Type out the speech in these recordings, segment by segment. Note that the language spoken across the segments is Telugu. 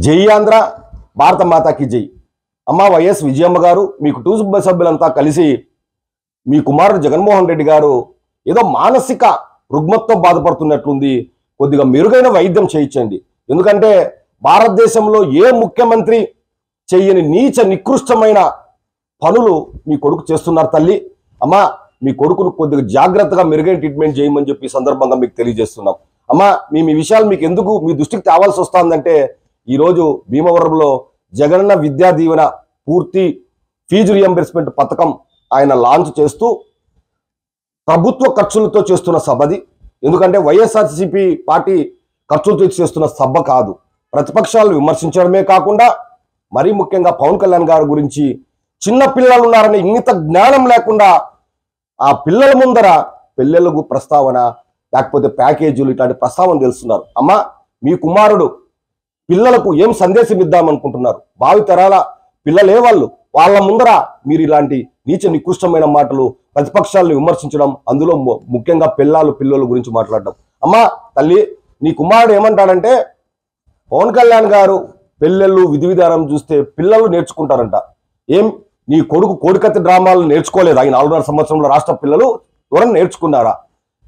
జై ఆంధ్ర, భారత మాతాకి జై. అమ్మ వైఎస్ విజయమ్మ గారు, మీ కుటుంబ సభ్యులంతా కలిసి మీ కుమారుడు జగన్మోహన్ రెడ్డి గారు ఏదో మానసిక రుగ్మతతో బాధపడుతున్నట్లుంది, కొద్దిగా మెరుగైన వైద్యం చేయించండి. ఎందుకంటే భారతదేశంలో ఏ ముఖ్యమంత్రి చెయ్యని నీచ నికృష్టమైన పనులు మీ కొడుకు చేస్తున్నారు తల్లి. అమ్మ, మీ కొడుకును కొద్దిగా జాగ్రత్తగా మెరుగైన ట్రీట్మెంట్ చేయమని చెప్పి సందర్భంగా మీకు తెలియజేస్తున్నాం. అమ్మ, మీ విషయాలు మీకు ఎందుకు మీ దృష్టికి తేవాల్సి వస్తుందంటే, ఈరోజు భీమవరంలో జగనన్న విద్యా దీవెన పూర్తి ఫీజు రియంబర్స్మెంట్ పథకం ఆయన లాంచ్ చేస్తూ ప్రభుత్వ ఖర్చులతో చేస్తున్న సభది. ఎందుకంటే వైఎస్ఆర్సీపీ పార్టీ ఖర్చులతో చేస్తున్న సభ కాదు. ప్రతిపక్షాలను విమర్శించడమే కాకుండా మరీ ముఖ్యంగా పవన్ కళ్యాణ్ గారి గురించి చిన్న పిల్లలు ఉన్నారనే ఇంగిత జ్ఞానం లేకుండా ఆ పిల్లల ముందర పిల్లలకు ప్రస్తావన లేకపోతే ప్యాకేజీలు ఇట్లాంటి ప్రస్తావన తెలుస్తున్నారు. అమ్మ, మీ కుమారుడు పిల్లలకు ఏం సందేశం ఇద్దామనుకుంటున్నారు? భావితరాల పిల్లలే వాళ్ళ ముందర మీరు ఇలాంటి నీచ నికృష్టమైన మాటలు, ప్రతిపక్షాలను విమర్శించడం, అందులో ముఖ్యంగా పిల్లల గురించి మాట్లాడడం. అమ్మ తల్లి, నీ కుమారుడు ఏమంటాడంటే, పవన్ కళ్యాణ్ గారు పెళ్ళిళ్ళు విధి విధానం చూస్తే పిల్లలు నేర్చుకుంటారంట. ఏం నీ కొడుకు కోడికత్తి డ్రామాలు నేర్చుకోలేదా? ఈ 4.5 సంవత్సరంలో రాష్ట్ర పిల్లలు ఎవరైనా నేర్చుకున్నారా?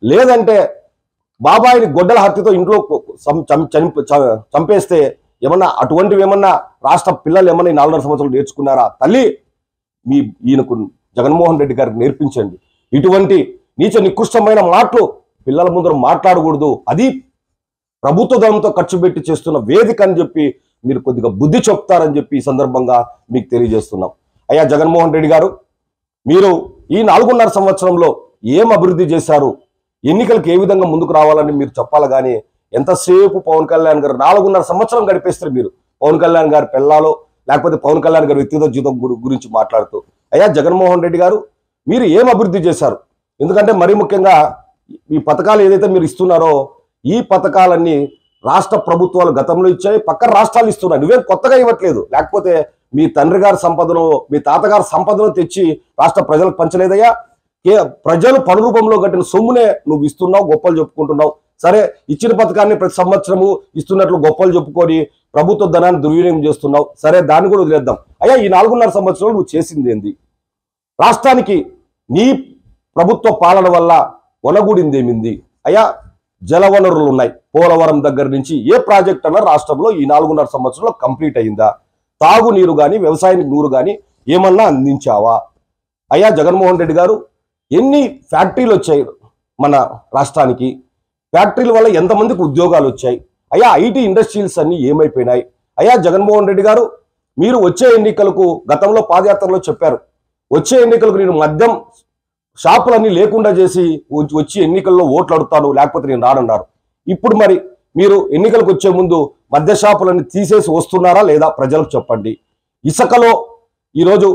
లేదంటే బాబాయిని గొడ్డల హత్యతో ఇంట్లో చంపేస్తే ఏమన్నా అటువంటివి ఏమన్నా రాష్ట్ర పిల్లలు ఏమన్నా ఈ 4.5 సంవత్సరాలు నేర్చుకున్నారా? తల్లి, ఈయనకు జగన్మోహన్ రెడ్డి గారికి నేర్పించండి. ఇటువంటి నీచ నికృష్టమైన మాటలు పిల్లల ముందర మాట్లాడకూడదు. అది ప్రభుత్వ ధనంతో ఖర్చు పెట్టి చేస్తున్న వేదిక అని చెప్పి మీరు కొద్దిగా బుద్ధి చెప్తారని చెప్పి ఈ సందర్భంగా మీకు తెలియజేస్తున్నాం. అయ్యా జగన్మోహన్ రెడ్డి గారు, మీరు ఈ 4.5 సంవత్సరంలో ఏం అభివృద్ధి చేశారు, ఎన్నికలకు ఏ విధంగా ముందుకు రావాలని మీరు చెప్పాలి. కానీ ఎంతసేపు పవన్ కళ్యాణ్ గారు 4.5 సంవత్సరం గడిపేస్తారు మీరు పవన్ కళ్యాణ్ గారు పెళ్ళాలో లేకపోతే పవన్ కళ్యాణ్ గారు వ్యక్తిగత జీవితం గురించి మాట్లాడుతూ. అయ్యా జగన్మోహన్ రెడ్డి గారు, మీరు ఏం అభివృద్ధి చేశారు? ఎందుకంటే మరీ ముఖ్యంగా ఈ పథకాలు ఏదైతే మీరు ఇస్తున్నారో, ఈ పథకాలన్నీ రాష్ట్ర ప్రభుత్వాలు గతంలో ఇచ్చాయి, పక్క రాష్ట్రాలు ఇస్తున్నాయి. నువ్వేం కొత్తగా ఇవ్వట్లేదు. లేకపోతే మీ తండ్రి గారి సంపదను, మీ తాతగారి సంపదను తెచ్చి రాష్ట్ర ప్రజలకు పంచలేదయ్యా. ప్రజలు పను రూపంలో కట్టిన సొమ్మునే నువ్వు ఇస్తున్నావు, గొప్పలు చెప్పుకుంటున్నావు. సరే, ఇచ్చిన పథకాన్ని ప్రతి సంవత్సరము ఇస్తున్నట్లు గొప్పలు చెప్పుకొని ప్రభుత్వ ధనాన్ని దుర్వినియోగం చేస్తున్నావు. సరే, దాన్ని కూడా వదిలేద్దాం. అయ్యా, ఈ 4.5 సంవత్సరాలు నువ్వు చేసింది ఏంది? రాష్ట్రానికి నీ ప్రభుత్వ పాలన వల్ల ఒనగూడింది ఏమింది? అయ్యా, జలవనరులు ఉన్నాయి. పోలవరం దగ్గర నుంచి ఏ ప్రాజెక్ట్ అన్నా రాష్ట్రంలో ఈ 4.5 సంవత్సరంలో కంప్లీట్ అయిందా? తాగునీరు కానీ వ్యవసాయానికి నీరు కానీ ఏమన్నా అందించావా? అయ్యా జగన్మోహన్ రెడ్డి గారు, ఎన్ని ఫ్యాక్టరీలు వచ్చాయి మన రాష్ట్రానికి? ఫ్యాక్టరీల వల్ల ఎంతమందికి ఉద్యోగాలు వచ్చాయి? అయ్యా, ఐటీ ఇండస్ట్రీస్ అన్ని ఏమైపోయినాయి? అయ్యా జగన్మోహన్ రెడ్డి గారు, మీరు వచ్చే ఎన్నికలకు గతంలో పాదయాత్రలో చెప్పారు, వచ్చే ఎన్నికలకు నేను మద్యం షాపులన్నీ లేకుండా చేసి వచ్చి ఎన్నికల్లో ఓట్లు అడుగుతాను, లేకపోతే నేను రానన్నారు. ఇప్పుడు మరి మీరు ఎన్నికలకు వచ్చే ముందు మద్య షాపులన్నీ తీసేసి వస్తున్నారా లేదా? ప్రజలకు చెప్పండి. ఇసుకలో ఈరోజు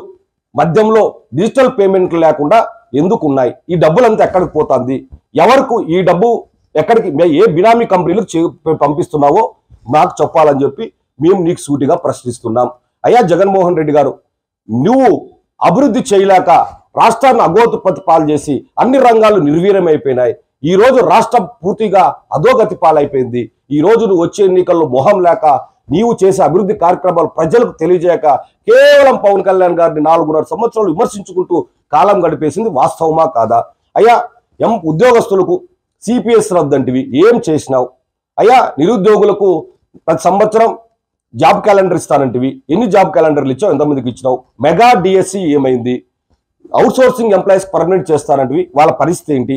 మద్యంలో డిజిటల్ పేమెంట్లు లేకుండా ఎందుకు ఉన్నాయి? ఈ డబ్బులంతా ఎక్కడికి పోతుంది? ఎవరికి ఈ డబ్బు ఎక్కడికి, ఏ బినామీ కంపెనీలకు పంపిస్తున్నావో మాకు చెప్పాలని చెప్పి మేము నీకు సూటిగా ప్రశ్నిస్తున్నాం. అయ్యా జగన్మోహన్ రెడ్డి గారు, నువ్వు అభివృద్ధి చేయలేక రాష్ట్రాన్ని అగోతుపతి పాలు చేసి అన్ని రంగాలు నిర్వీర్యమైపోయినాయి. ఈ రోజు రాష్ట్రం పూర్తిగా అధోగతి పాలైపోయింది. ఈ రోజు నువ్వు వచ్చే ఎన్నికల్లో మొహం లేక నీవు చేసే అభివృద్ధి కార్యక్రమాలు ప్రజలకు తెలియజేయక కేవలం పవన్ కళ్యాణ్ గారిని 4.5 సంవత్సరాలు విమర్శించుకుంటూ కాలం గడిపేసింది వాస్తవమా కాదా? అయ్యా, ఉద్యోగస్తులకు సిపిఎస్ రద్దంటివి ఏం చేసినావు? అయ్యా, నిరుద్యోగులకు ప్రతి సంవత్సరం జాబ్ క్యాలెండర్ ఇస్తానంటివి, ఎన్ని జాబ్ క్యాలెండర్లు ఇచ్చావు? ఎంతమందికి ఇచ్చినావు? మెగా డిఎస్సి ఏమైంది? అవుట్సోర్సింగ్ ఎంప్లాయీస్ పర్మనెంట్ చేస్తానంటివి, వాళ్ళ పరిస్థితి ఏంటి?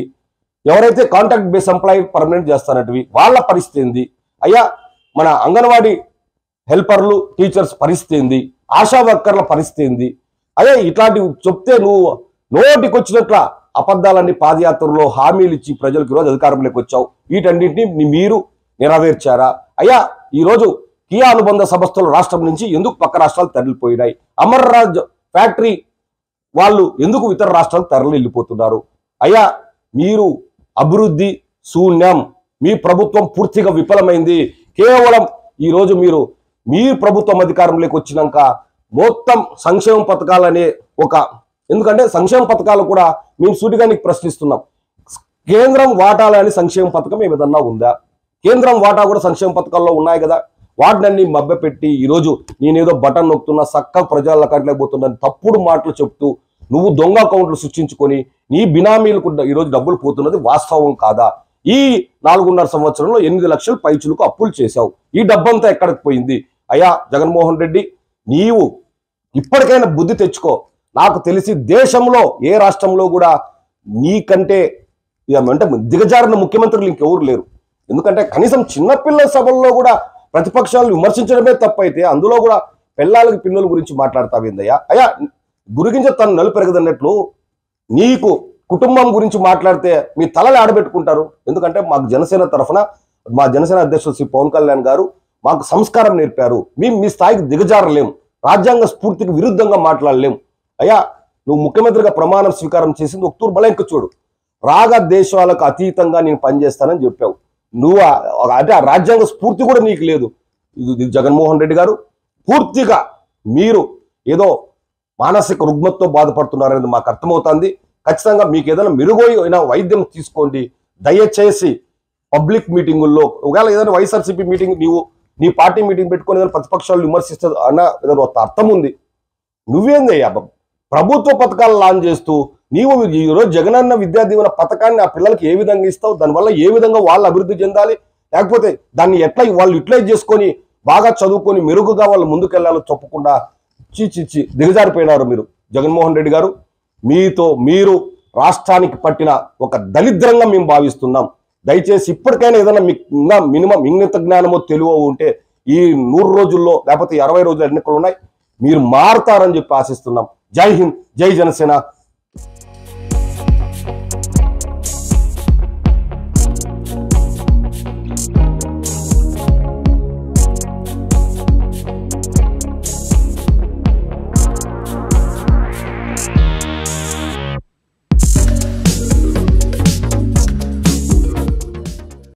ఎవరైతే కాంట్రాక్ట్ బేస్ ఎంప్లాయీ పర్మనెంట్ చేస్తానంటివి, వాళ్ళ పరిస్థితి ఏంది? అయ్యా, మన అంగన్వాడీ హెల్పర్లు, టీచర్స్ పరిస్థితి ఏంది? ఆశా వర్కర్ల పరిస్థితి ఏంది? అయ్యా, ఇట్లాంటివి చెప్తే నువ్వు నోటికి వచ్చినట్ల అబద్ధాలన్నీ పాదయాత్రలో హామీలు ఇచ్చి ప్రజలకు ఈరోజు అధికారంలోకి వచ్చావు. వీటన్నింటినీ మీరు నెరవేర్చారా? అయ్యా, ఈరోజు కియా అనుబంధ సంస్థలు రాష్ట్రం నుంచి ఎందుకు పక్క రాష్ట్రాలు తరలిపోయినాయి? అమర్రాజ్ ఫ్యాక్టరీ వాళ్ళు ఎందుకు ఇతర రాష్ట్రాలకు తరలి వెళ్ళిపోతున్నారు? అయ్యా, మీరు అభివృద్ధి శూన్యం. మీ ప్రభుత్వం పూర్తిగా విఫలమైంది. కేవలం ఈరోజు మీ ప్రభుత్వం అధికారంలోకి వచ్చినాక మొత్తం సంక్షేమ పథకాలనే ఎందుకంటే సంక్షేమ పథకాలు కూడా మేము సూటిగా నీకు ప్రశ్నిస్తున్నాం. కేంద్రం వాటాలని సంక్షేమ పథకం ఏదన్నా ఉందా? కేంద్రం వాటా కూడా సంక్షేమ పథకాల్లో ఉన్నాయి కదా. వాటినన్నీ మభ్యపెట్టి ఈరోజు నేనేదో బటన్ నొక్కుతున్నా సక్క ప్రజల కట్టలేకపోతున్నాను తప్పుడు మాటలు చెప్తూ నువ్వు దొంగ అకౌంట్లు సృష్టించుకొని నీ బినామీలకు ఈరోజు డబ్బులు పోతున్నది వాస్తవం కాదా? ఈ 4.5 సంవత్సరంలో 8 లక్షల పైచులకు అప్పులు చేశావు. ఈ డబ్బంతా ఎక్కడికి పోయింది? అయ్యా జగన్మోహన్ రెడ్డి, నీవు ఇప్పటికైనా బుద్ధి తెచ్చుకో. నాకు తెలిసి దేశంలో ఏ రాష్ట్రంలో కూడా నీకంటే అంటే దిగజారిన ముఖ్యమంత్రులు ఇంకెవరు లేరు. ఎందుకంటే కనీసం చిన్నపిల్లల సభల్లో కూడా ప్రతిపక్షాలను విమర్శించడమే తప్పైతే అందులో కూడా పిల్లలకి పిల్లల గురించి మాట్లాడతావేందయ్యా? అయ్యా గురిగించ తను నలు పెరగదన్నట్లు నీకు కుటుంబం గురించి మాట్లాడితే మీ తలలు ఆడబెట్టుకుంటారు. ఎందుకంటే మాకు జనసేన తరఫున మా జనసేన అధ్యక్షుడు శ్రీ పవన్ కళ్యాణ్ గారు మాకు సంస్కారం నేర్పారు. మేము మీ స్థాయికి దిగజారలేం, రాజ్యాంగ స్ఫూర్తికి విరుద్ధంగా మాట్లాడలేం. అయ్యా నువ్వు ముఖ్యమంత్రిగా ప్రమాణం స్వీకారం చేసింది ఒక్కూరు బలంక చూడు, రాగ దేశాలకు అతీతంగా నేను పనిచేస్తానని చెప్పావు. నువ్వు అంటే ఆ రాజ్యాంగ స్ఫూర్తి కూడా నీకు లేదు. ఇది జగన్మోహన్ రెడ్డి గారు పూర్తిగా మీరు ఏదో మానసిక రుగ్మతతో బాధపడుతున్నారనేది మాకు అర్థమవుతుంది. ఖచ్చితంగా మీకు ఏదైనా మెరుగైన వైద్యం తీసుకోండి. దయచేసి పబ్లిక్ మీటింగుల్లో ఒకవేళ ఏదైనా వైఎస్ఆర్సీపీ మీటింగ్ నీ పార్టీ మీటింగ్ పెట్టుకొని ఏదైనా ప్రతిపక్షాలు విమర్శిస్తే అన్న ఏదైనా అర్థం ఉంది. నువ్వేందయ్యా ప్రభుత్వ పథకాలు లాంచ్ చేస్తూ నీవు ఈరోజు జగనన్న విద్యా దీవెన పథకాన్ని ఆ పిల్లలకి ఏ విధంగా ఇస్తావు? దానివల్ల ఏ విధంగా వాళ్ళు అభివృద్ధి చెందాలి? లేకపోతే దాన్ని ఎట్లా వాళ్ళు యూటిలైజ్ చేసుకొని బాగా చదువుకొని మెరుగుగా వాళ్ళు ముందుకెళ్లాలో చెప్పకుండా చీచి దిగజారిపోయినారు మీరు. జగన్మోహన్ రెడ్డి గారు, మీరు రాష్ట్రానికి పట్టిన ఒక దరిద్రంగా మేము భావిస్తున్నాం. దయచేసి ఇప్పటికైనా ఏదైనా మీకు మినిమం ఇంగిత జ్ఞానమో తెలివో ఉంటే ఈ 100 రోజుల్లో లేకపోతే 60 రోజుల ఎన్నికలు ఉన్నాయి, మీరు మారుతారని చెప్పి ఆశిస్తున్నాం. జై హింద్, జై జనసేన.